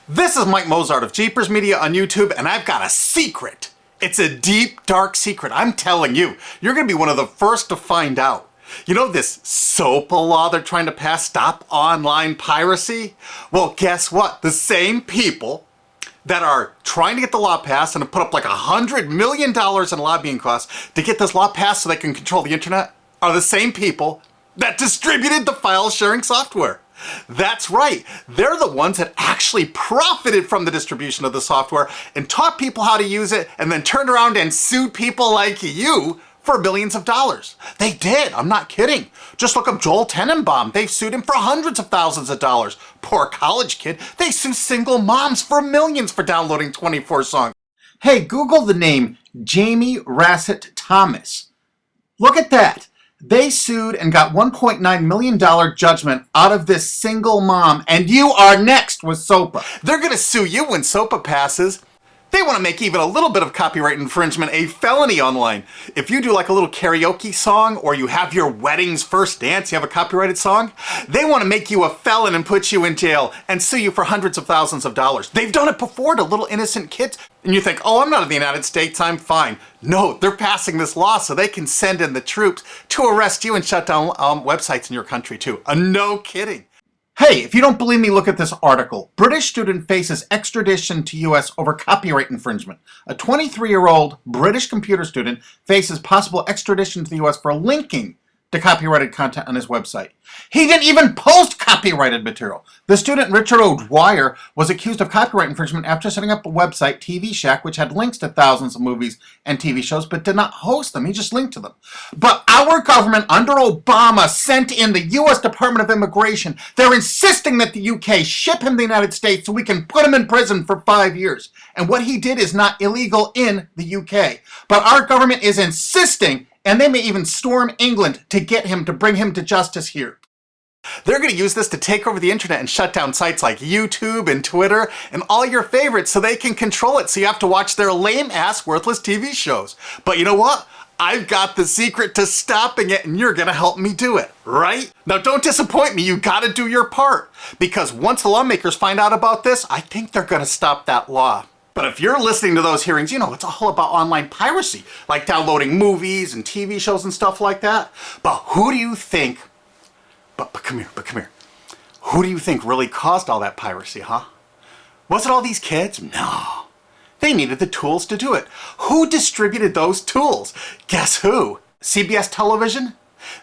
This is Mike Mozart of Jeepers Media on YouTube, and I've got a secret. It's a deep, dark secret. I'm telling you, you're going to be one of the first to find out. You know this SOPA law they're trying to pass, Stop Online Piracy? Well, guess what? The same people that are trying to get the law passed and have put up like $100 million in lobbying costs to get this law passed so they can control the internet are the same people that distributed the file sharing software. That's right. They're the ones that actually profited from the distribution of the software and taught people how to use it and then turned around and sued people like you for millions of dollars. They did. I'm not kidding. Just look up Joel Tenenbaum. They've sued him for hundreds of thousands of dollars. Poor college kid. They sue single moms for millions for downloading 24 songs. Hey, Google the name Jamie Rassett Thomas. Look at that. They sued and got $1.9 million judgment out of this single mom, and you are next with SOPA. They're going to sue you when SOPA passes. They want to make even a little bit of copyright infringement a felony online. If you do like a little karaoke song or you have your wedding's first dance, you have a copyrighted song, they want to make you a felon and put you in jail and sue you for hundreds of thousands of dollars. They've done it before to little innocent kids. And you think, oh, I'm not in the United States, I'm fine. No, they're passing this law so they can send in the troops to arrest you and shut down websites in your country too. No kidding. Hey, if you don't believe me, look at this article. British student faces extradition to US over copyright infringement. A 23-year-old British computer student faces possible extradition to the US for linking to copyrighted content on his website. He didn't even post copyrighted material. The student, Richard O'Dwyer, was accused of copyright infringement after setting up a website, TV Shack, which had links to thousands of movies and TV shows, but did not host them. He just linked to them. But our government under Obama sent in the U.S. Department of Immigration. They're insisting that the UK ship him to the United States so we can put him in prison for 5 years. And what he did is not illegal in the UK. But our government is insisting, and they may even storm England to get him, to bring him to justice here. They're going to use this to take over the internet and shut down sites like YouTube and Twitter and all your favorites so they can control it, so you have to watch their lame-ass, worthless TV shows. But you know what? I've got the secret to stopping it, and you're going to help me do it, right? Now, don't disappoint me. You got to do your part. Because once the lawmakers find out about this, I think they're going to stop that law. But if you're listening to those hearings, you know, it's all about online piracy, like downloading movies and TV shows and stuff like that. But who do you think, but come here. Who do you think really caused all that piracy, huh? Was it all these kids? No. They needed the tools to do it. Who distributed those tools? Guess who? CBS Television?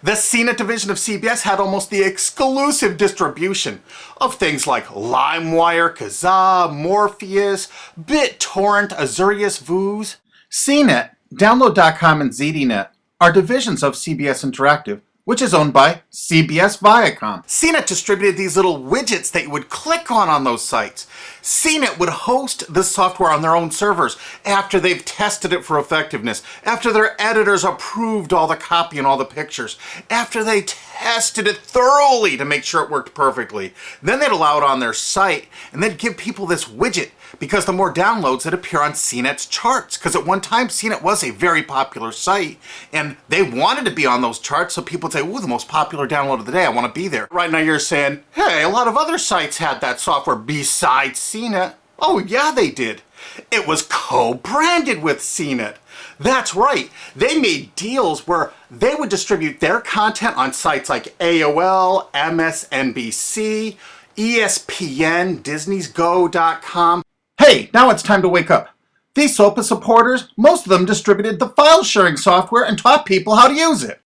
The CNET division of CBS had almost the exclusive distribution of things like LimeWire, Kazaa, Morpheus, BitTorrent, Azurius, Vooz. CNET, Download.com, and ZDNet are divisions of CBS Interactive, which is owned by CBS Viacom. CNET distributed these little widgets that you would click on those sites. CNET would host the software on their own servers after they've tested it for effectiveness, after their editors approved all the copy and all the pictures, after they tested it thoroughly to make sure it worked perfectly. Then they'd allow it on their site, and they'd give people this widget, because the more downloads that appear on CNET's charts. Because at one time, CNET was a very popular site, and they wanted to be on those charts, so people would say, ooh, the most popular download of the day, I want to be there. Right now you're saying, hey, a lot of other sites had that software besides CNET. Oh, yeah, they did. It was co-branded with CNET. That's right. They made deals where they would distribute their content on sites like AOL, MSNBC, ESPN, Disney'sGo.com. Hey, now it's time to wake up. These SOPA supporters, most of them distributed the file sharing software and taught people how to use it.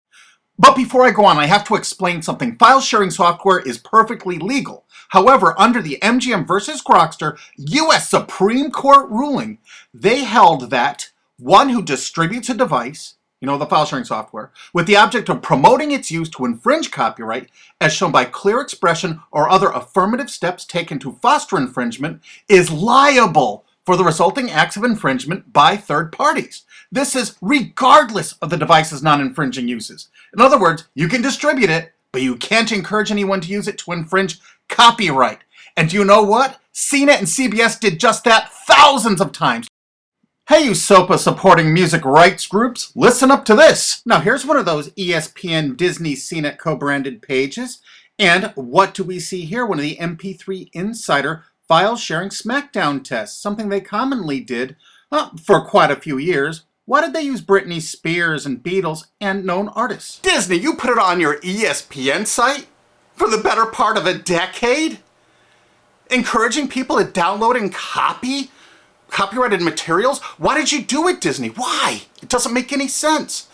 But before I go on, I have to explain something. File sharing software is perfectly legal. However, under the MGM versus Grokster U.S. Supreme Court ruling, they held that one who distributes a device, you know, the file sharing software, with the object of promoting its use to infringe copyright, as shown by clear expression or other affirmative steps taken to foster infringement, is liable for the resulting acts of infringement by third parties. This is regardless of the device's non-infringing uses. In other words, you can distribute it, but you can't encourage anyone to use it to infringe copyright. And do you know what? CNET and CBS did just that thousands of times. Hey, you SOPA supporting music rights groups, listen up to this. Now here's one of those ESPN Disney CNET co-branded pages. And what do we see here? One of the MP3 Insider file sharing smackdown tests, something they commonly did for quite a few years. Why did they use Britney Spears and Beatles and known artists? Disney, you put it on your ESPN site for the better part of a decade? Encouraging people to download and copy copyrighted materials? Why did you do it, Disney? Why? It doesn't make any sense.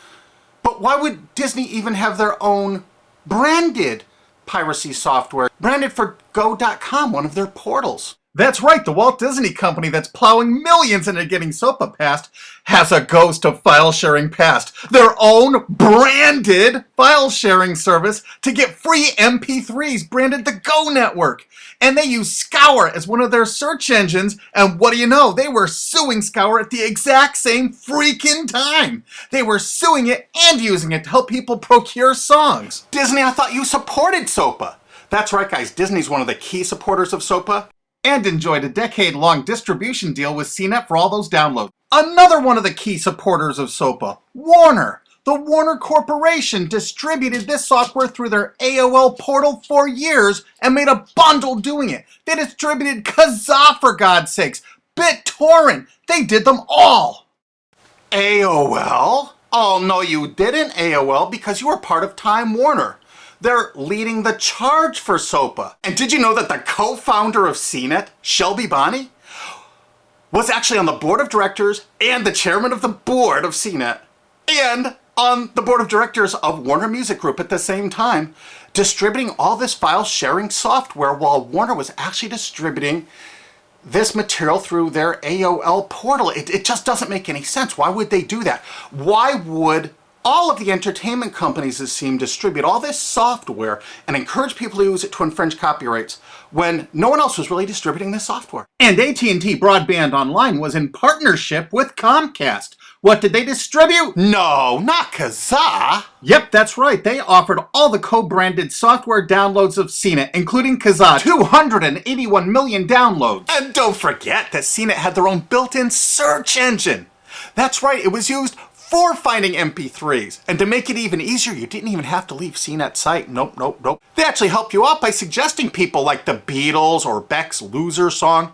But why would Disney even have their own branded piracy software, branded for Go.com, one of their portals? That's right, the Walt Disney Company that's plowing millions into getting SOPA passed has a ghost of file sharing past. Their own branded file sharing service to get free MP3s branded the Go Network. And they use Scour as one of their search engines, and what do you know? They were suing Scour at the exact same freaking time. They were suing it and using it to help people procure songs. Disney, I thought you supported SOPA. That's right, guys, Disney's one of the key supporters of SOPA. And enjoyed a decade-long distribution deal with CNET for all those downloads. Another one of the key supporters of SOPA, Warner. The Warner Corporation distributed this software through their AOL portal for years and made a bundle doing it. They distributed Kazaa, for God's sakes, BitTorrent. They did them all. AOL? Oh, no, you didn't, AOL, because you were part of Time Warner. They're leading the charge for SOPA. And did you know that the co-founder of CNET, Shelby Bonney, was actually on the board of directors and the chairman of the board of CNET and on the board of directors of Warner Music Group at the same time, distributing all this file sharing software while Warner was actually distributing this material through their AOL portal. It just doesn't make any sense. Why would they do that? Why would all of the entertainment companies, it seemed, distribute all this software and encourage people to use it to infringe copyrights when no one else was really distributing this software? And AT&T Broadband Online was in partnership with Comcast. What did they distribute? No, not Kazaa. Yep, that's right. They offered all the co-branded software downloads of CNET, including Kazaa, 281 million downloads. And don't forget that CNET had their own built-in search engine. That's right, it was used for finding MP3s. And to make it even easier, you didn't even have to leave CNET's site. Nope. They actually helped you out by suggesting people like the Beatles or Beck's Loser song.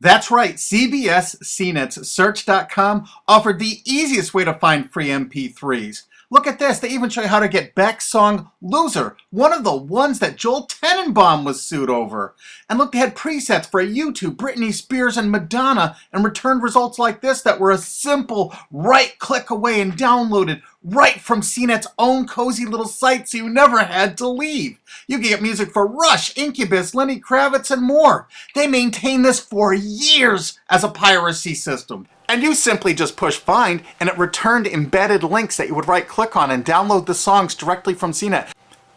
That's right, CBS CNET's Search.com offered the easiest way to find free MP3s. Look at this, they even show you how to get Beck's song Loser, one of the ones that Joel Tenenbaum was sued over. And look, they had presets for YouTube, Britney Spears, and Madonna, and returned results like this that were a simple right click away and downloaded right from CNET's own cozy little site, so you never had to leave. You can get music for Rush, Incubus, Lenny Kravitz, and more. They maintained this for years as a piracy system. And you simply just push find, and it returned embedded links that you would right click on and download the songs directly from CNET.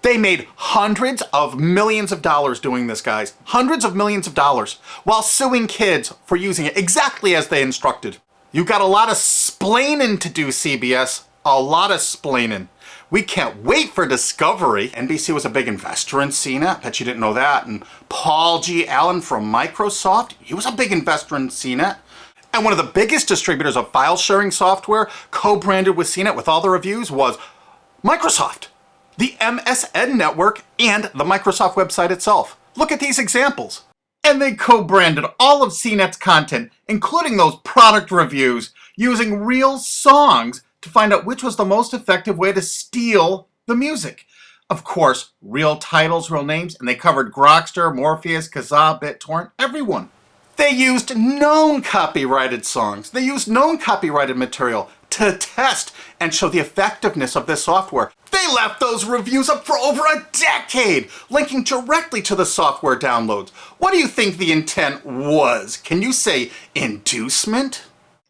They made hundreds of millions of dollars doing this, guys. Hundreds of millions of dollars, while suing kids for using it exactly as they instructed. You got a lot of splaining to do, CBS. A lot of splaining. We can't wait for Discovery. NBC was a big investor in CNET. Bet you didn't know that. And Paul G. Allen from Microsoft, he was a big investor in CNET. And one of the biggest distributors of file sharing software co-branded with CNET with all the reviews was Microsoft, the MSN network, and the Microsoft website itself. Look at these examples. And they co-branded all of CNET's content, including those product reviews, using real songs to find out which was the most effective way to steal the music. Of course, real titles, real names, and they covered Grokster, Morpheus, Kazaa, BitTorrent, everyone. They used known copyrighted songs. They used known copyrighted material to test and show the effectiveness of this software. They left those reviews up for over a decade, linking directly to the software downloads. What do you think the intent was? Can you say inducement?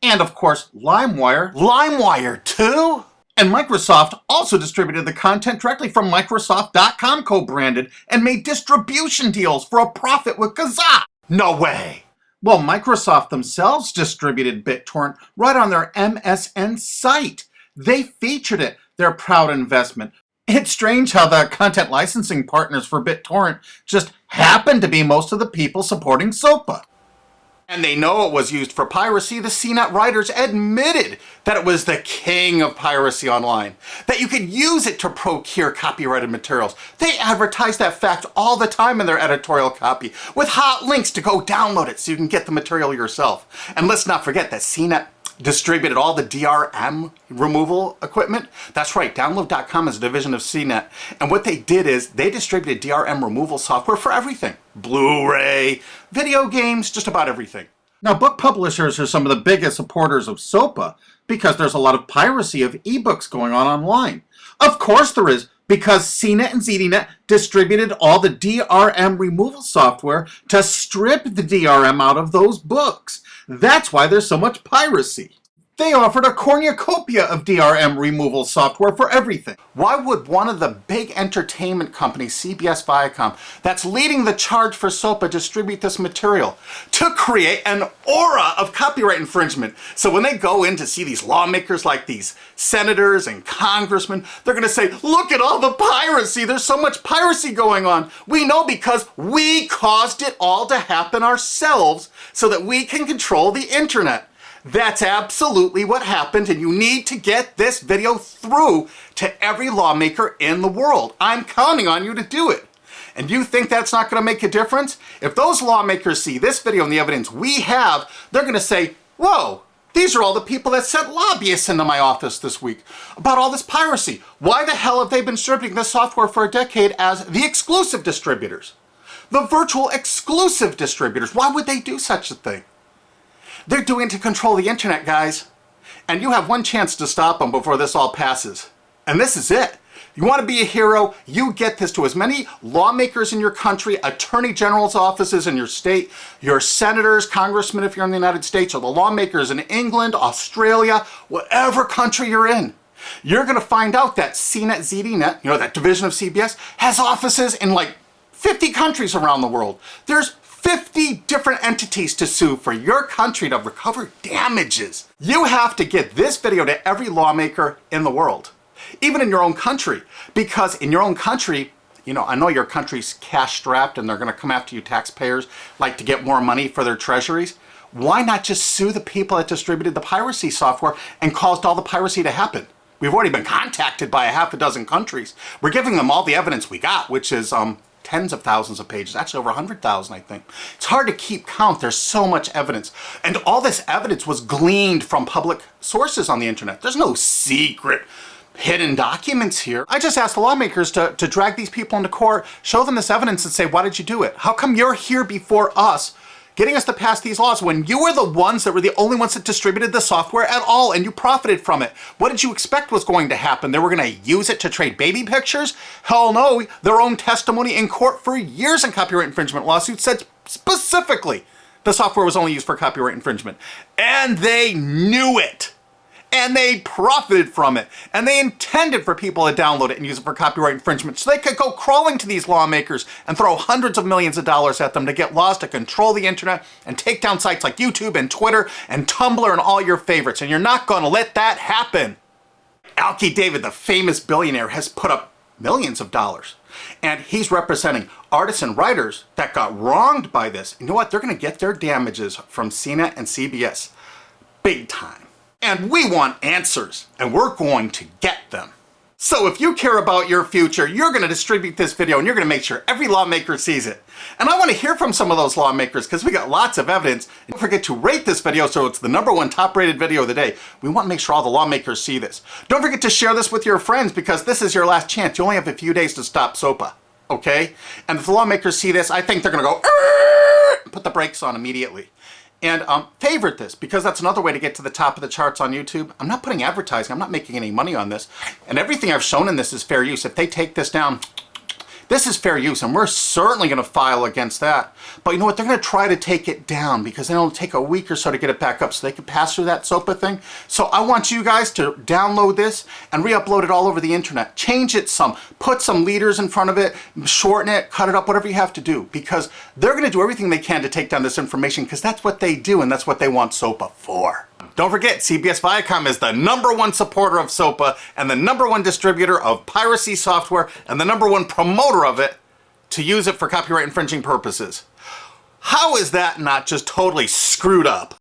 And of course, LimeWire. LimeWire too? And Microsoft also distributed the content directly from Microsoft.com co-branded and made distribution deals for a profit with Kazaa. No way. Well, Microsoft themselves distributed BitTorrent right on their MSN site. They featured it, their proud investment. It's strange how the content licensing partners for BitTorrent just happen to be most of the people supporting SOPA. And they know it was used for piracy. The CNET writers admitted that it was the king of piracy online, that you could use it to procure copyrighted materials. They advertise that fact all the time in their editorial copy with hot links to go download it so you can get the material yourself. And let's not forget that CNET distributed all the DRM removal equipment. That's right, Download.com is a division of CNET. And what they did is they distributed DRM removal software for everything. Blu-ray, video games, just about everything. Now, book publishers are some of the biggest supporters of SOPA because there's a lot of piracy of ebooks going on online. Of course there is, because CNET and ZDNet distributed all the DRM removal software to strip the DRM out of those books. That's why there's so much piracy. They offered a cornucopia of DRM removal software for everything. Why would one of the big entertainment companies, CBS Viacom, that's leading the charge for SOPA, distribute this material? To create an aura of copyright infringement. So when they go in to see these lawmakers like these senators and congressmen, they're going to say, look at all the piracy. There's so much piracy going on. We know because we caused it all to happen ourselves so that we can control the internet. That's absolutely what happened, and you need to get this video through to every lawmaker in the world. I'm counting on you to do it. And you think that's not going to make a difference? If those lawmakers see this video and the evidence we have, they're going to say, whoa, these are all the people that sent lobbyists into my office this week about all this piracy. Why the hell have they been distributing this software for a decade as the exclusive distributors? The virtual exclusive distributors. Why would they do such a thing? They're doing it to control the internet, guys. And you have one chance to stop them before this all passes. And this is it. You want to be a hero, you get this to as many lawmakers in your country, attorney general's offices in your state, your senators, congressmen if you're in the United States, or the lawmakers in England, Australia, whatever country you're in. You're going to find out that CNET, ZDNet, that division of CBS, has offices in like 50 countries around the world. There's 50 different entities to sue for your country to recover damages. You have to get this video to every lawmaker in the world, even in your own country, because in your own country, I know your country's cash strapped and they're going to come after you taxpayers like to get more money for their treasuries. Why not just sue the people that distributed the piracy software and caused all the piracy to happen? We've already been contacted by a half a dozen countries. We're giving them all the evidence we got, which is tens of thousands of pages, actually over 100,000, I think. It's hard to keep count. There's so much evidence. And all this evidence was gleaned from public sources on the internet. There's no secret hidden documents here. I just asked the lawmakers to drag these people into court, show them this evidence and say, why did you do it? How come you're here before us getting us to pass these laws when you were the ones that were the only ones that distributed the software at all and you profited from it? What did you expect was going to happen? They were going to use it to trade baby pictures? Hell no. Their own testimony in court for years in copyright infringement lawsuits said specifically the software was only used for copyright infringement. And they knew it. And they profited from it. And they intended for people to download it and use it for copyright infringement so they could go crawling to these lawmakers and throw hundreds of millions of dollars at them to get laws to control the internet and take down sites like YouTube and Twitter and Tumblr and all your favorites. And you're not going to let that happen. Alki David, the famous billionaire, has put up millions of dollars. And he's representing artists and writers that got wronged by this. You know what? They're going to get their damages from CNET and CBS. Big time. And we want answers, and we're going to get them. So if you care about your future, you're going to distribute this video and you're going to make sure every lawmaker sees it. And I want to hear from some of those lawmakers because we got lots of evidence. And don't forget to rate this video so it's the #1 top rated video of the day. We want to make sure all the lawmakers see this. Don't forget to share this with your friends because this is your last chance. You only have a few days to stop SOPA, okay? And if the lawmakers see this, I think they're going to go, put the brakes on immediately. And favorite this, because that's another way to get to the top of the charts on YouTube. I'm not putting advertising. I'm not making any money on this. And everything I've shown in this is fair use. If they take this down, this is fair use, and we're certainly going to file against that. But you know what? They're going to try to take it down because it'll take a week or so to get it back up so they can pass through that SOPA thing. So I want you guys to download this and re-upload it all over the internet. Change it some. Put some leaders in front of it. Shorten it. Cut it up. Whatever you have to do. Because they're going to do everything they can to take down this information because that's what they do and that's what they want SOPA for. Don't forget, CBS Viacom is the #1 supporter of SOPA and the #1 distributor of piracy software and the #1 promoter of it to use it for copyright infringing purposes. How is that not just totally screwed up?